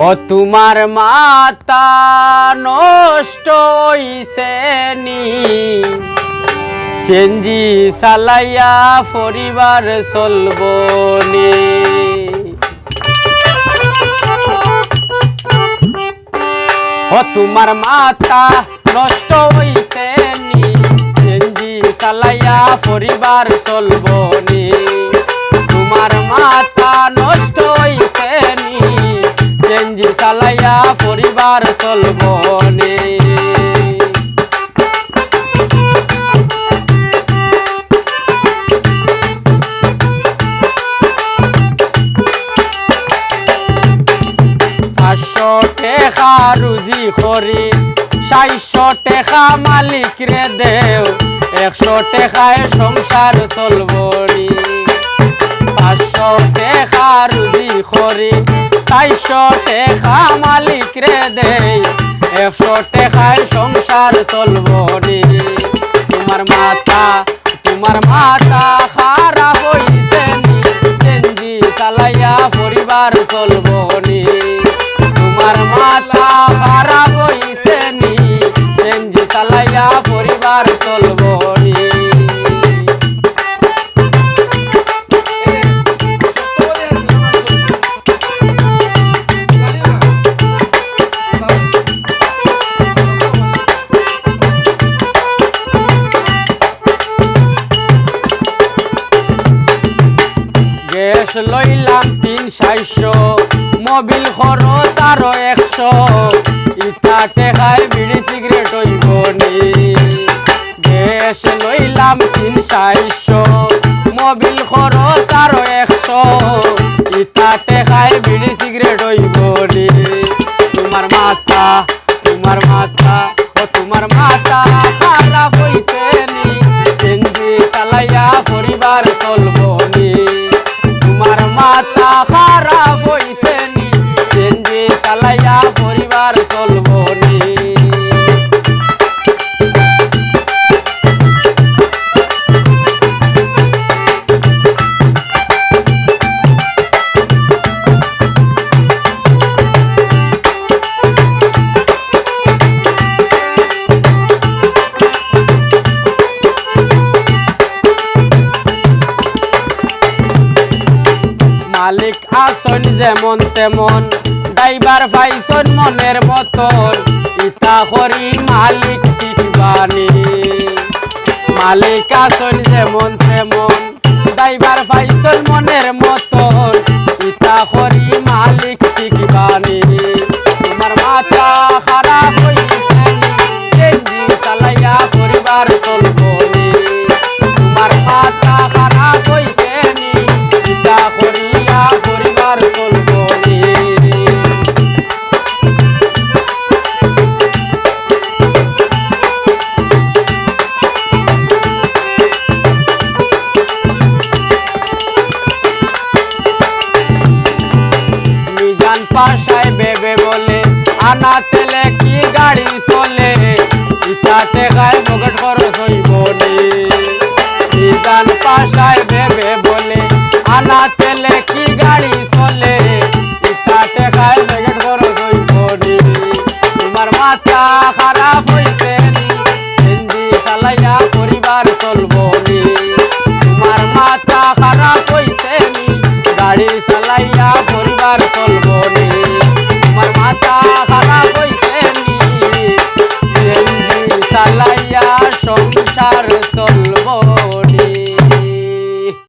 ও তোমার মাতা নষ্ট হইছে নি সেনজি চালাইয়া পরিবার চলব নি। ও তোমার মাতা নষ্ট হইছে নি সেনজি চালাইয়া পরিবার চলব নি। তোমার মাতা নষ্ট হইছে নি সেনজি চালাইয়া পরিবার চলব নি। টেকা রুজি করি ৬০০ টাকা মালিক রে দেও ১০০ টাকায় সংসার চলব নি। ৫০০ টাকা রুজি করি ৪০০ টাকা মালিক রে দেই ১০০ টাকায় সংসার চলব নি। তোমার মাথা খারাপ হইছে নি সেনজি চালাইয়া পরিবার চলব নি। তোমার মাথা খারাপ হইছে নি সেনজি চালাইয়া পরিবার চলব নি। গ্যাস লইলাম ৩-৪০০ মোবিল খরচ আরো ১০০ ইটা টেকায় বিড়ি সিগারেট হইব নি। গ্যাস লইলাম ৩-৪০০ মোবিল খরচ আরো ১০০ ইটা টেকায় বিড়ি সিগারেট হইব নি। তোমার মাথা ও তোমার মাথা খারাপ হইছে নি সেনজি চালাইয়া পরিবার চলব নি। তোমার মাথা খারাপ হইছে নি সেনজি চালাইয়া পরিবার চলব নি। মালিক আসন যেমন তেমন ড্রাইভার পাইছন মনের মতন ইতা করি মালিক টিকবানি। মালিক আসন যেমন তেমন ড্রাইভার পাইছন মনের মতন ইতা করি মালিক টিকবানি। তোমার মাথা খারাপ হইছে নি সেনজি চালাইয়া পরিবার চলব নি। তোমার মাথা খারাপ হইছে নি ইতা করিয়া পরিবার চলব নি। মিজান পাশায় বেবে বলে আনা তেলে কি গাড়ি চলে ইটা টেকায় পকেট খরচ হইব নি। মিজান পাশায় বেবে বলে আনা তেলে কি